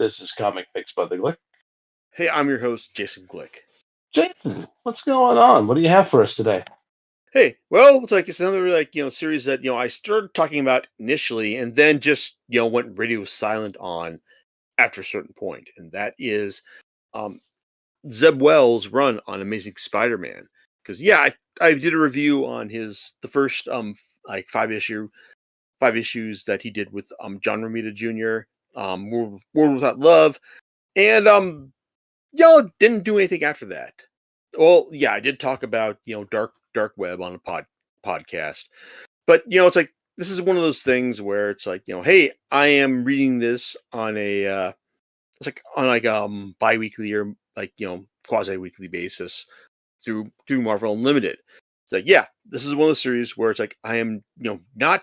This is Comic Picks by the Glick. Hey, I'm your host, Jason Glick. Jason, what's going on? What do you have for us today? Hey, well, it's another series that I started talking about initially, and then just went radio silent on after a certain point, and that is um Zeb Wells' run on Amazing Spider-Man. Because I did a review on the first like five issues that he did with John Romita Jr. World Without Love, and didn't do anything after that. Well, yeah, I did talk about dark web on a podcast, but it's like this is one of those things where it's like hey, I am reading this on a it's like on like biweekly or like quasi weekly basis through Marvel Unlimited. It's like this is one of the series where it's like I am not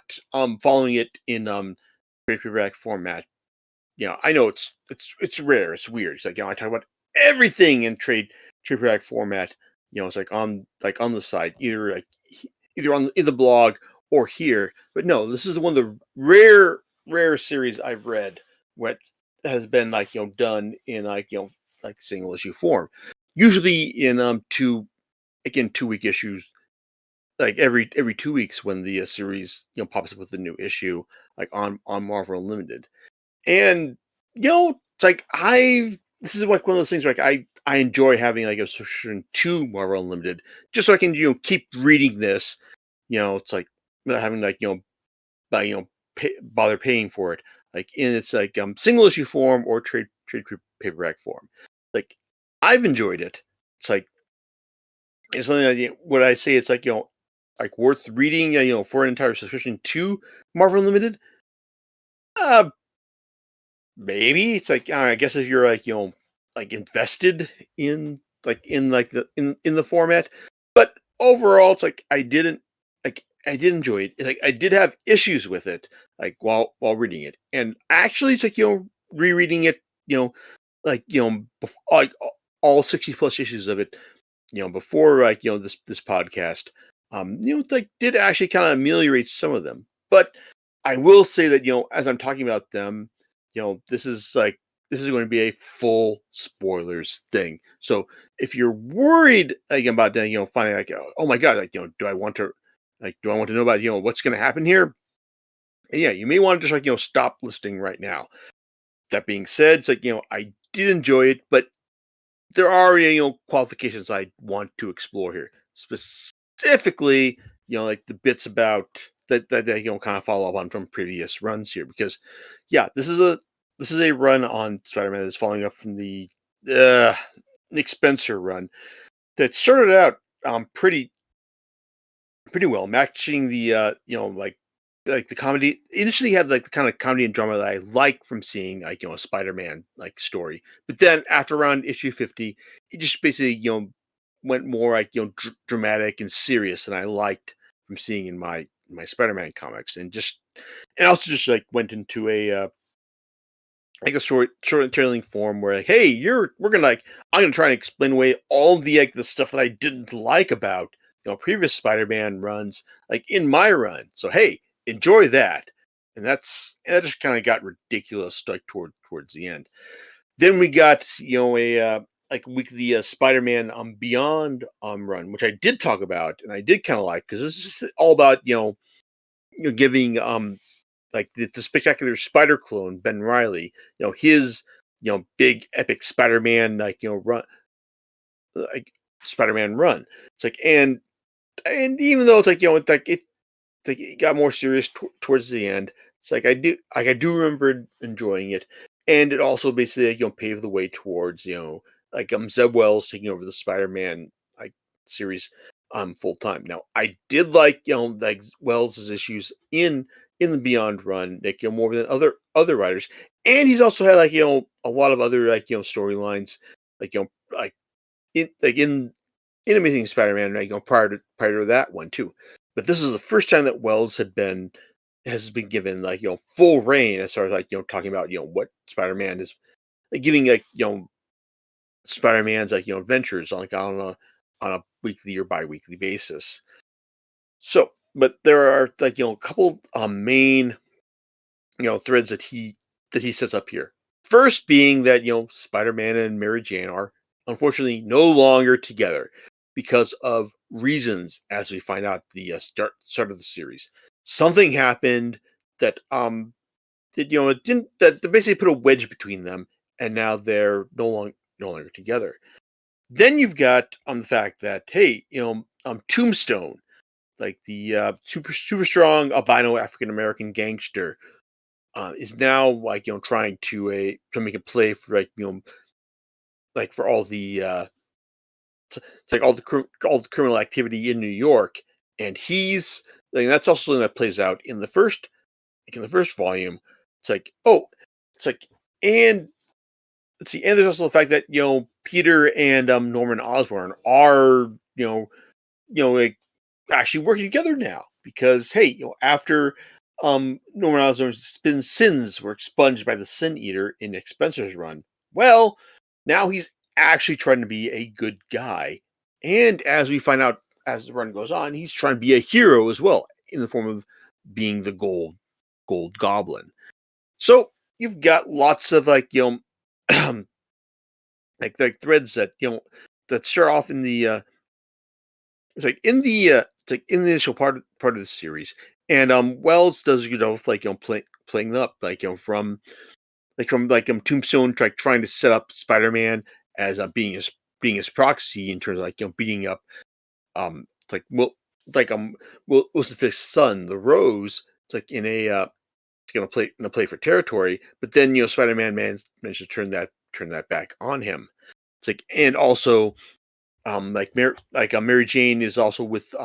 following it in trade paperback format. I know it's rare, it's weird. It's like I talk about everything in trade paperback format. It's like on the side, either in the blog or here. But no, this is one of the rare series I've read what has been done in like single issue form. Usually in 2-week issues, like every 2 weeks when the series pops up with a new issue like on Marvel Unlimited. And it's like this is like one of those things where like I enjoy having like a subscription to Marvel Unlimited just so I can keep reading this. It's like without having buy, bother paying for it like in its like single issue form or trade paperback form. Like I've enjoyed it. It's like it's something that what I say it's like worth reading for an entire subscription to Marvel Unlimited. Uh, Maybe it's like I guess if you're like like invested in the format, but overall it's like I did enjoy it. Like I did have issues with it like while reading it, and actually it's like rereading it like like all 60 plus issues of it before like this podcast it's like did actually kind of ameliorate some of them, but I will say that as I'm talking about them this is going to be a full spoilers thing. So if you're worried like about finding like oh my god like do I want to know about what's going to happen here? Yeah, you may want to just like stop listening right now. That being said, it's like I did enjoy it, but there are qualifications I want to explore here. Specifically, like the bits about that kind of follow up on from previous runs here because this is a run on Spider-Man that's following up from the Nick Spencer run that started out pretty well, matching the like the comedy. Initially had like the kind of comedy and drama that I like from seeing like a Spider-Man like story, but then after around issue 50, it just basically went more like dramatic and serious than I liked from seeing in my Spider-Man comics, and also just like went into a like a storytelling form where like, hey, we're gonna like I'm gonna try and explain away all the like the stuff that I didn't like about previous Spider-Man runs, like in my run. So hey, enjoy that. And that just kind of got ridiculous like towards the end. Then we got a like weekly Spider-Man Beyond run, which I did talk about and I did kind of like because this is just all about giving like the spectacular Spider clone Ben Riley, his big epic Spider-Man like run like Spider-Man run. It's like and even though it's like it got more serious towards the end, it's like I do remember enjoying it, and it also basically like, paved the way towards like Zeb Wells taking over the Spider-Man like series full time. Now I did like like Wells's issues in the Beyond run, like more than other writers, and he's also had like a lot of other like storylines like like in Amazing Spider-Man, right, prior to that one too. But this is the first time that Wells has been given like full reign as far as like talking about what Spider-Man is like giving like Spider-Man's like adventures like on a weekly or bi-weekly basis. So, but there are like a couple main threads that he sets up here. First being that, Spider-Man and Mary Jane are unfortunately no longer together because of reasons, as we find out the start of the series. Something happened that it didn't that basically put a wedge between them, and now they're no longer together. Then you've got the fact that, hey, Tombstone, like the super strong albino African American gangster, is now like trying to make a play for like for all the it's like all the criminal activity in New York, and he's like that's also something that plays out in the first volume. It's like, oh, it's like, and let's see, and there's also the fact that Peter and Norman Osborn are like actually working together now because, hey, after Norman Osborn's sins were expunged by the Sin Eater in Spencer's run, well, now he's actually trying to be a good guy, and as we find out as the run goes on, he's trying to be a hero as well in the form of being the Gold Goblin. So you've got lots of like threads that that start off in the it's like in the initial part of the series, and Wells does like playing up like from Tombstone trying to set up Spider-Man as being his proxy in terms of beating up like like Wilson Fisk's son, the Rose. It's like it's gonna play for territory, but then Spider-Man managed to turn that back on him. It's like, and also Mary Jane is also with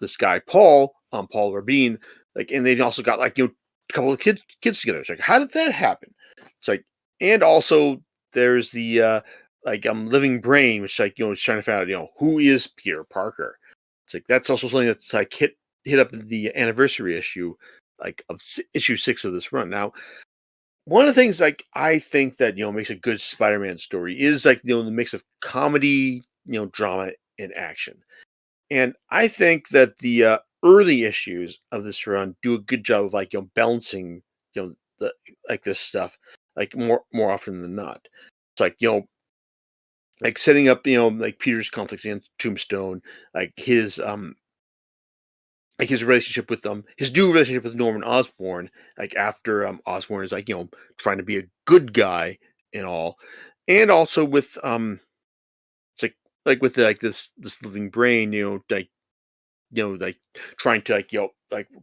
this guy Paul Rabin, and they've also got a couple of kids together. It's like, how did that happen? It's like, and also there's the Living Brain, which is trying to find out who is Peter Parker. It's like that's also something that's like hit up in the anniversary issue of issue 6 of this run. Now, one of the things I think that makes a good Spider-Man story is the mix of comedy, drama, and action. And I think that the early issues of this run do a good job of balancing the this stuff more often than not. It's like setting up Peter's conflicts against Tombstone, like his um his relationship with his new relationship with Norman Osborn, after Osborn is trying to be a good guy and all, and also with it's with this living brain, like trying to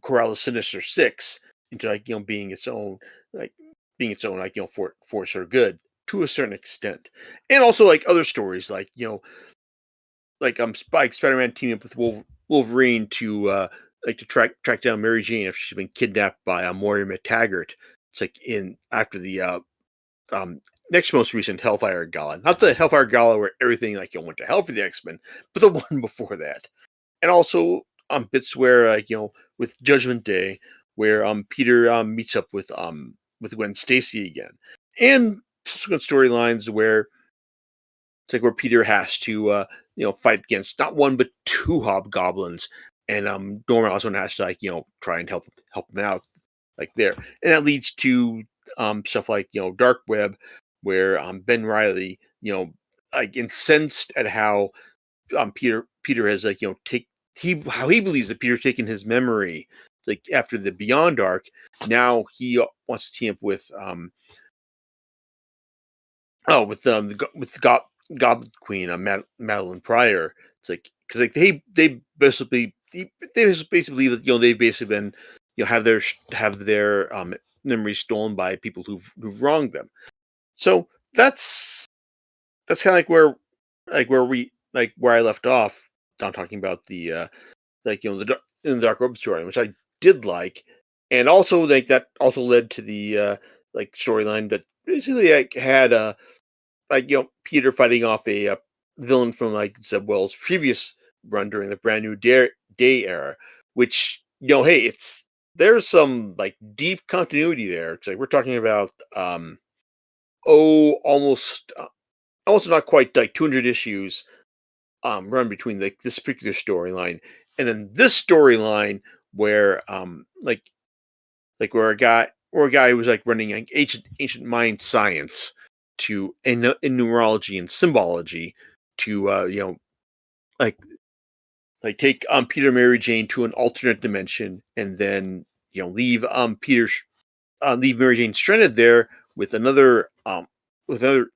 corral the Sinister Six into like being its own force or good to a certain extent, and also other stories Spike Spider-Man teaming up with Wolverine to to track down Mary Jane after she's been kidnapped by Moira McTaggart. It's in after the um next most recent Hellfire Gala, not the Hellfire Gala where everything went to hell for the X-Men, but the one before that. And also bits where with Judgment Day, where Peter meets up with Gwen Stacy again, and subsequent storylines where it's where Peter has to fight against not one but two hobgoblins, and Norman also has to try and help him out there, and that leads to stuff Dark Web, where Ben Riley incensed at how Peter has take how he believes that Peter's taken his memory after the Beyond arc. Now he wants to team up with with Goblin Queen, Madeline Pryor. It's because they basically believe that they've basically been have their memories stolen by people who've wronged them. So that's kind of where I left off. I'm talking about the in the Dark Robe story, which I did like, and also that also led to the storyline that basically had Peter fighting off a villain from Zeb Wells' previous run during the Brand New Day era, which hey, there's some deep continuity there. It's we're talking about almost almost not quite 200 issues run between this particular storyline and then this storyline where where a guy or a guy who was like running like ancient mind science to in numerology and symbology to like take Peter and Mary Jane to an alternate dimension and then leave leave Mary Jane stranded there with another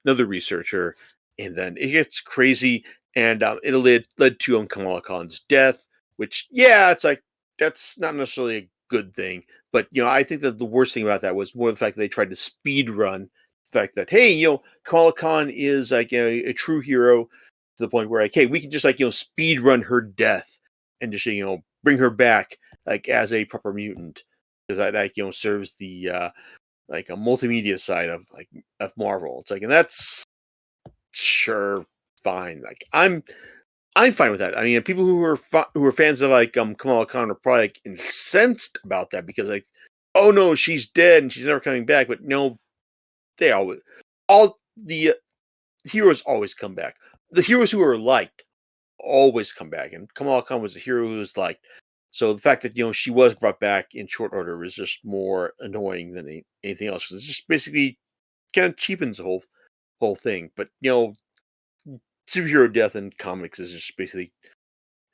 researcher, and then it gets crazy, and it led to Kamala Khan's death. Which, yeah, it's like that's not necessarily a good thing, but I think that the worst thing about that was more the fact that they tried to speed run the fact that, hey, Kamala Khan is like a true hero to the point where, like, hey, we can just like speed run her death and just bring her back like as a proper mutant, because that like serves the like a multimedia side of Marvel. It's like, and that's sure fine. Like I'm fine with that. I mean, people who are fans of like Kamala Khan are probably like incensed about that because like, oh no, she's dead and she's never coming back. But no, they always all the heroes always come back. The heroes who are liked always come back, and Kamala Khan was a hero who was liked. So the fact that she was brought back in short order was just more annoying than anything else. 'Cause it's just basically kind of cheapens the whole thing. But superhero death in comics is just basically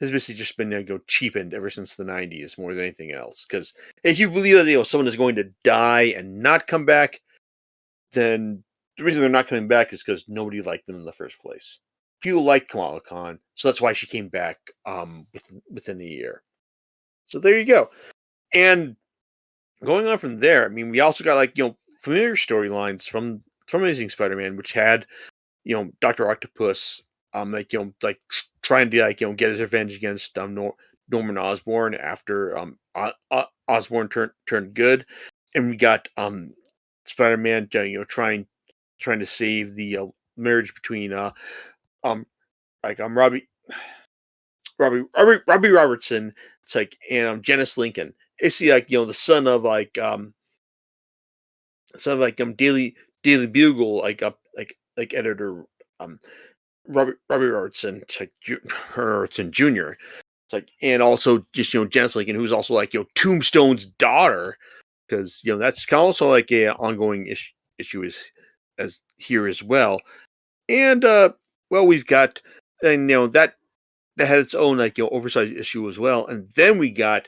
has basically just been cheapened ever since the '90s more than anything else. Because if you believe that someone is going to die and not come back, then the reason they're not coming back is because nobody liked them in the first place. People liked Kamala Khan, so that's why she came back within a year. So there you go. And going on from there, I mean, we also got like familiar storylines from Amazing Spider-Man, which had Doctor Octopus like trying to like get his revenge against Norman Osborn after Osborn turned good, and we got Spider-Man trying to save the marriage between um Robbie Robertson. It's like, and Janice Lincoln. Is he like the son of like Daily Bugle like editor um Robbie Robertson, it's like Robertson Jr. It's like, and also just Janice Lincoln, who's also like Tombstone's daughter, because that's kind of also like a ongoing issue is as here as well. And well, we've got, and that had its own like oversized issue as well, and then we got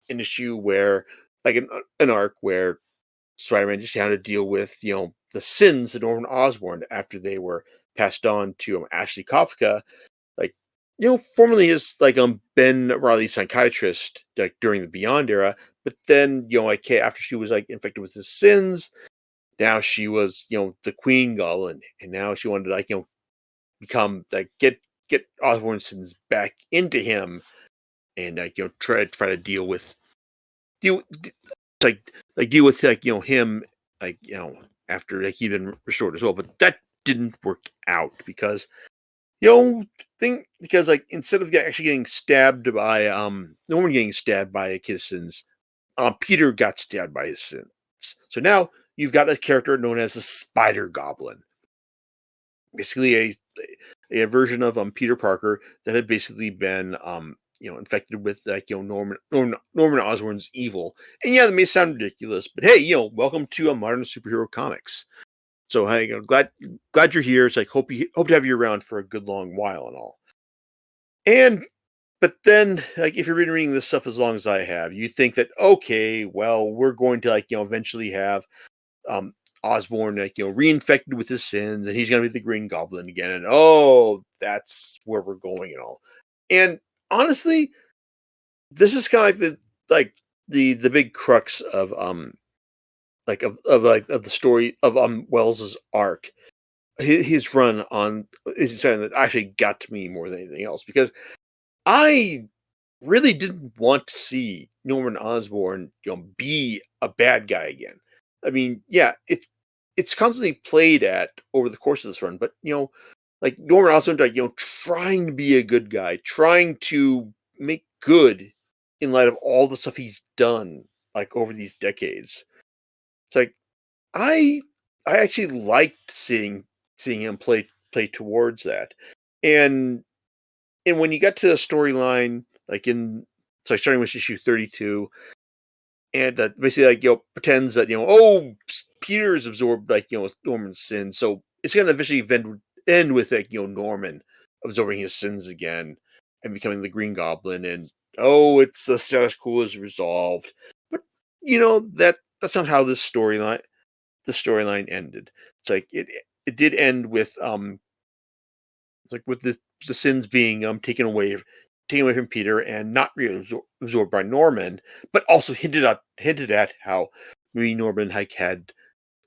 an issue where like an arc where Spider-Man just had to deal with the sins of Norman Osborn after they were passed on to Ashley Kafka, like formerly his like Ben Riley psychiatrist like during the Beyond era, but then like after she was like infected with his sins, now she was the Queen Goblin, and now she wanted to like become like get Osborn's sins back into him, and like try to deal deal with like him like after like he'd been restored as well. But that didn't work out because because like instead of actually getting stabbed by no one getting stabbed by his sins, Peter got stabbed by his sins. So now you've got a character known as the Spider Goblin, basically a version of Peter Parker that had basically been infected with like Norman Osborn's evil. And yeah, that may sound ridiculous, but hey, welcome to a modern superhero comics. So hey, glad you're here. It's like hope to have you around for a good long while and all. And but then like if you've been reading this stuff as long as I have, you think that okay, well, we're going to like eventually have um Osborn like reinfected with his sins, and he's gonna be the Green Goblin again, and oh, that's where we're going and all. And honestly, this is kind of like the big crux of of the story of Wells's arc. His run on is something that actually got to me more than anything else because I really didn't want to see Norman Osborn, be a bad guy again. I mean, yeah, it's constantly played at over the course of this run, but like Norman Osborn, like trying to be a good guy, trying to make good in light of all the stuff he's done, like over these decades. It's like I I actually liked seeing him play towards that, and when you got to the storyline, like in it's like starting with issue 32, and basically pretends that oh Peter's absorbed Norman's sins, so it's gonna eventually end with Norman absorbing his sins again and becoming the Green Goblin, and it's the status quo is resolved. But that's not how the storyline ended. It's like it did end with it's like with the sins being taken away from Peter and not really absorbed by Norman, but also hinted at how maybe Norman had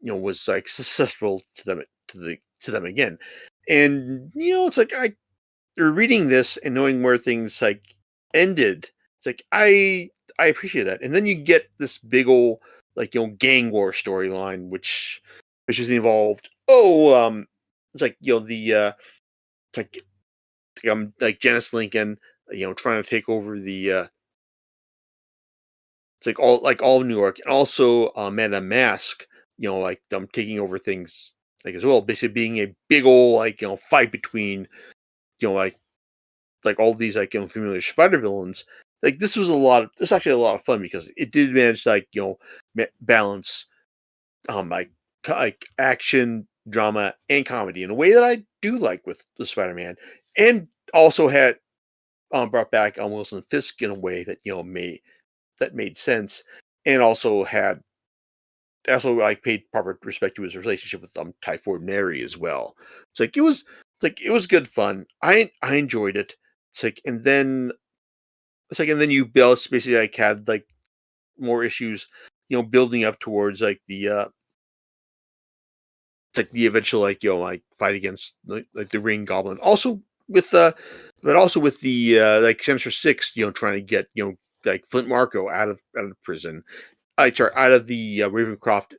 was like successful to them again. And it's like reading this and knowing where things ended, it's like I appreciate that. And then you get this big old gang war storyline, which is involved. It's like it's like Janice Lincoln, trying to take over the it's like all of New York, and also Madame Mask, taking over things as well, basically being a big old fight between you know like all these familiar spider villains. Like this actually a lot of fun because it did manage to balance action, drama, and comedy in a way that I do like with the Spider-Man, and also had brought back Wilson Fisk in a way that made sense, and also paid proper respect to his relationship with Typhoid Mary as well. It was good fun. I enjoyed it. And then you built basically had more issues, building up towards the eventual fight against the Green Goblin. Also with but also with the Sinister Six, trying to get Flint Marko out of prison, sorry, out of the Ravencroft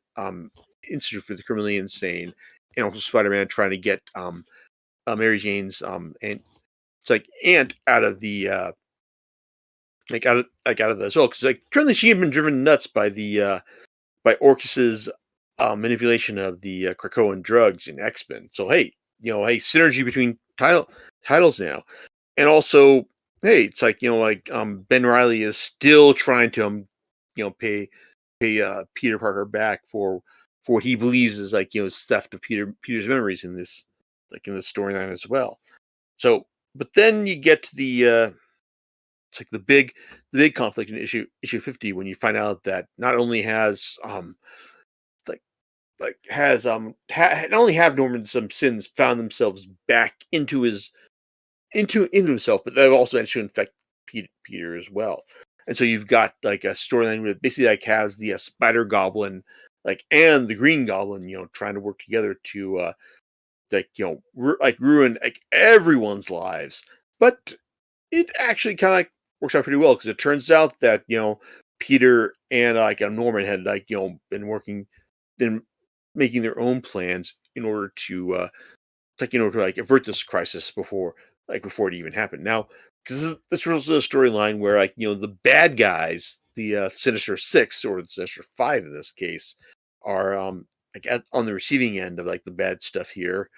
Institute for the Criminally Insane, and also Spider-Man trying to get Mary Jane's and it's like aunt out of the out of the as well, because currently she had been driven nuts by Orcus's manipulation of the Krakoan drugs in X-Men. So hey, synergy between titles now, and also hey, it's Ben Riley is still trying to pay Peter Parker back for what he believes is his theft of Peter's memories in this storyline as well. So, but then you get to it's like the big conflict in issue 50, when you find out that not only has like not only have Norman some sins found themselves back into himself, but they've also managed to infect Peter as well. And so you've got a storyline where basically has the Spider Goblin and the Green Goblin, trying to work together to ruin everyone's lives. But it actually kind of works out pretty well, because it turns out that Peter and Norman had been making their own plans in order to avert this crisis before it even happened. Now, because this was a storyline where the bad guys, the Sinister Six, or the Sinister Five in this case, are on the receiving end of the bad stuff here.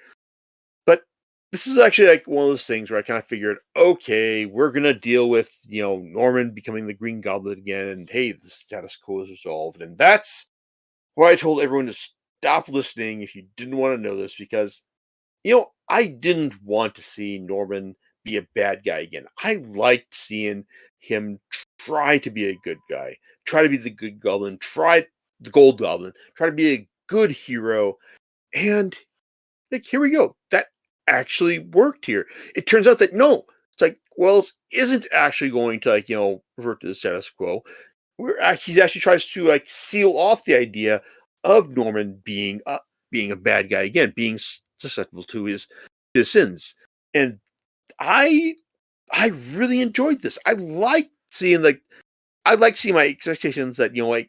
But this is actually one of those things where I kind of figured, okay, we're gonna deal with Norman becoming the Green Goblin again, and hey, the status quo is resolved, and that's why I told everyone to stop listening if you didn't want to know this, because I didn't want to see Norman be a bad guy again. I liked seeing him try to be a good guy, try to be the good goblin, try the gold goblin, try to be a good hero. And here we go. That actually worked here. It turns out that no, it's Wells isn't actually going to revert to the status quo. He actually tries to seal off the idea of Norman being a bad guy again, being susceptible to his sins. And I I really enjoyed this. I like seeing my expectations that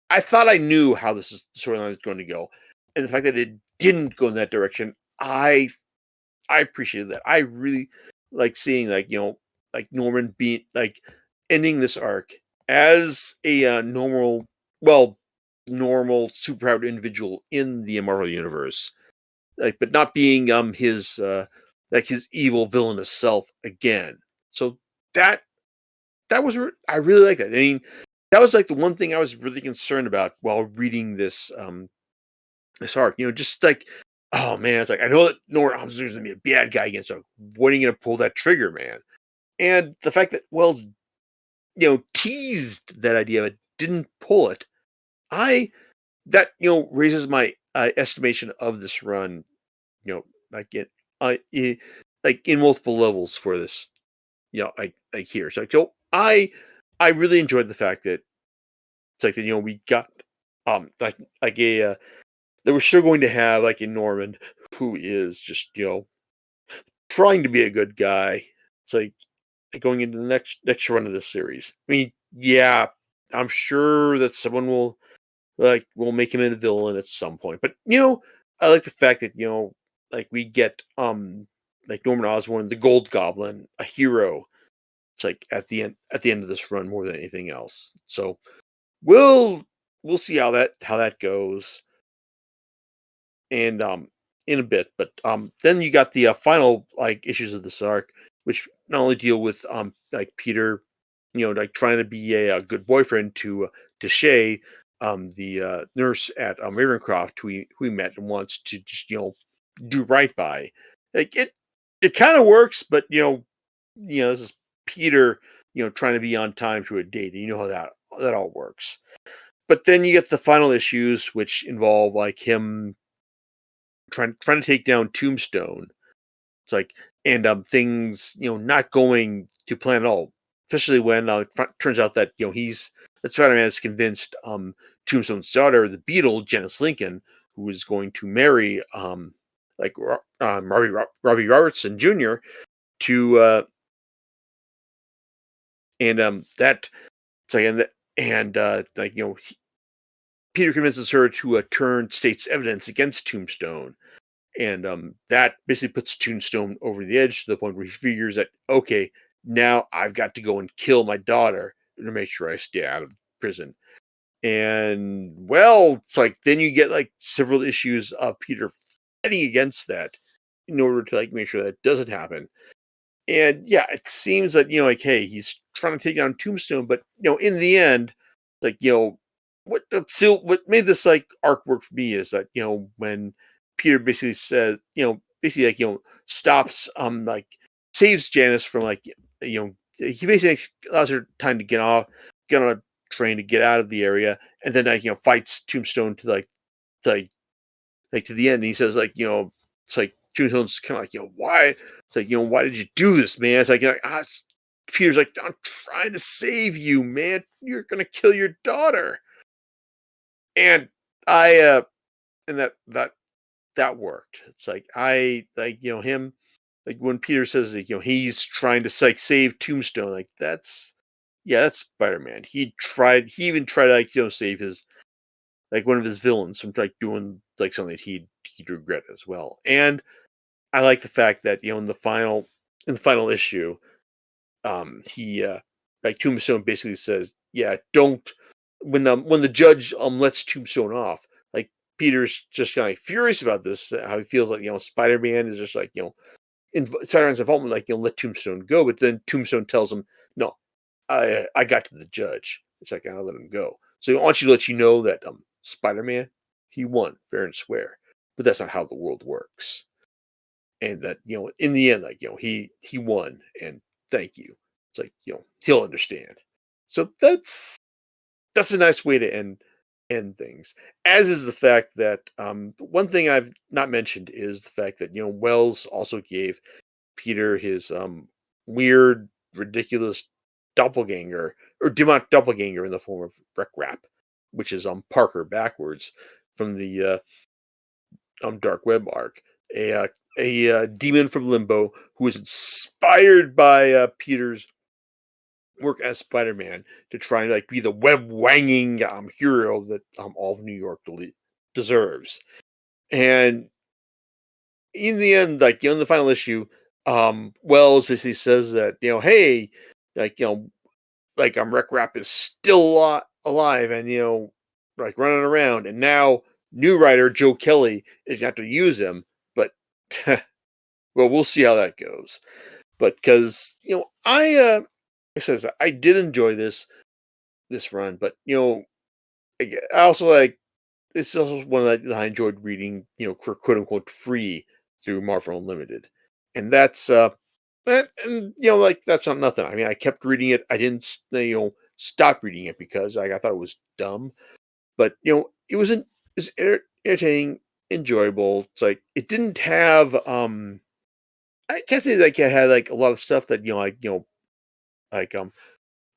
I thought I knew how storyline was going to go, and the fact that it didn't go in that direction, I appreciated that. I really like seeing Norman being ending this arc as a normal superpowered individual in the Marvel universe, but not being his evil villainous self again. So that I really like that. I mean, that was like the one thing I was really concerned about while reading this arc. Just like, oh man, it's like I know that Nora Osborn's gonna be a bad guy again, so when are you gonna pull that trigger, man? And the fact that Wells, teased that idea but didn't pull it, I that raises my estimation of this run, like like in multiple levels for this, like here. So I really enjoyed the fact that it's like that, we got like a that we're still going to have like a Norman who is just, trying to be a good guy. It's like going into the next run of this series. I mean, yeah, I'm sure that someone will make him a villain at some point. But I like the fact that like we get like Norman Osborn, the Gold Goblin, a hero. It's like at the end of this run more than anything else. So we'll we'll see how that goes, and in a bit. But then you got the final like issues of this arc, which not only deal with like Peter, like trying to be a good boyfriend to Shay, the nurse at Ravencroft, who he met and wants to just do right by. Like it kind of works, but this is Peter, trying to be on time to a date, and you know how that all works. But then you get the final issues, which involve like him trying to take down Tombstone. It's like, and things not going to plan at all, especially when turns out that that Spider-Man is convinced Tombstone's daughter, the Beetle, Janice Lincoln, who is going to marry like Robbie Robertson Jr. to and that it's like and like Peter convinces her to turn state's evidence against Tombstone. And that basically puts Tombstone over the edge to the point where he figures that, okay, now I've got to go and kill my daughter to make sure I stay out of prison. And well, it's like then you get like several issues of Peter fighting against that in order to like make sure that doesn't happen. And yeah, it seems that like, hey, he's trying to take down Tombstone, but in the end, like what made this like arc work for me is that when Peter basically says, basically like stops like saves Janice from like he basically allows her time to get on a train to get out of the area, and then like fights Tombstone to like to the end. And he says like it's like Tombstone's kind of like why it's like why did you do this, man? It's like, Peter's like, I'm trying to save you, man. You're gonna kill your daughter. And I and that worked. It's like I like him like when Peter says like, he's trying to like save Tombstone, like that's Spider-Man. He even tried to like save his like one of his villains from like doing like something that he'd regret as well. And I like the fact that in the final issue, he like Tombstone basically says, yeah, don't when the judge lets Tombstone off, like Peter's just kind of furious about this, how he feels like Spider-Man is just like Spider-Man's involvement, like let Tombstone go, but then Tombstone tells him, no, I got to the judge, it's like I'll let him go. So I want you to let you know that Spider-Man, he won fair and square, but that's not how the world works, and that in the end, like he won, and thank you. It's like he'll understand. So that's a nice way to end things. As is the fact that one thing I've not mentioned is the fact that Wells also gave Peter his weird, ridiculous doppelganger or demonic doppelganger in the form of Wreck Rap, which is Parker backwards from the dark web arc, a demon from Limbo who was inspired by Peter's work as Spider-Man to try and like be the web wanging hero that all of New York deserves. And in the end, like in the final issue, Wells basically says that hey, like like Wreck Rap is still alive and like running around, and now new writer Joe Kelly is going to use him, but well, we'll see how that goes. But because I says I did enjoy this. this run, but I also like this is also one that I enjoyed reading, quote unquote free through Marvel Unlimited, and and like that's not nothing. I mean, I kept reading it. I didn't, stop reading it because like I thought it was dumb, but it was entertaining, enjoyable. It's like it didn't have I can't say like it had like a lot of stuff that like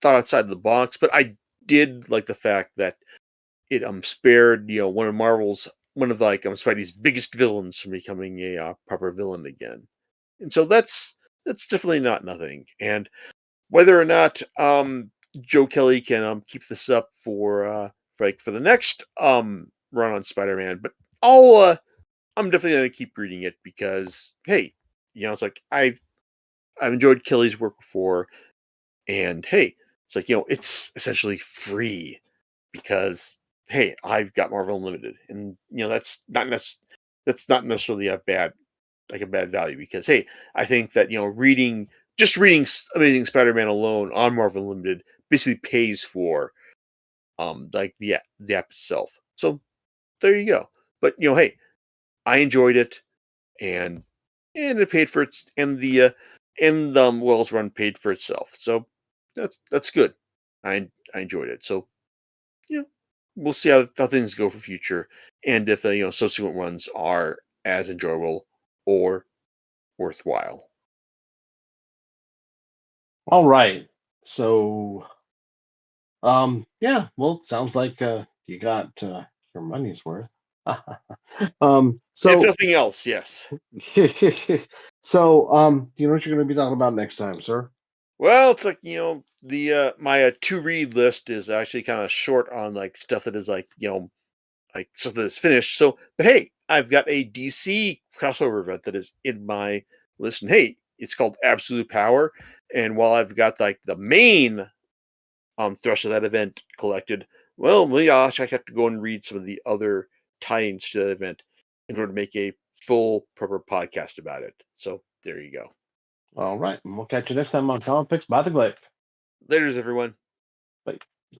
thought outside the box, but I did like the fact that it spared one of like Spidey's biggest villains from becoming a proper villain again, and so that's definitely not nothing. And whether or not Joe Kelly can keep this up for the next run on Spider-Man, but I'm definitely gonna keep reading it because hey, it's like I've enjoyed Kelly's work before, and hey, it's like it's essentially free because hey, I've got Marvel Unlimited, and that's not necessarily a bad value because hey, I think that reading Amazing Spider-Man alone on Marvel Unlimited basically pays for like the app itself. So there you go. But hey, I enjoyed it, and it paid for its and Wells Run paid for itself. So that's good. I enjoyed it. So yeah, we'll see how things go for future, and if subsequent ones are as enjoyable or worthwhile. All right. So, yeah. Well, it sounds like you got your money's worth. If So, nothing else, yes. you know what you're going to be talking about next time, sir? Well, it's like the my to read list is actually kind of short on like stuff that is like stuff that is finished. So, but hey, I've got a DC crossover event that is in my list, and hey, it's called Absolute Power. And while I've got like the main thrust of that event collected, well, maybe I'll actually have to go and read some of the other tie-ins to that event in order to make a full proper podcast about it. So there you go. All right. And we'll catch you next time on Comic Picks by the Glaive. Later's everyone. Bye.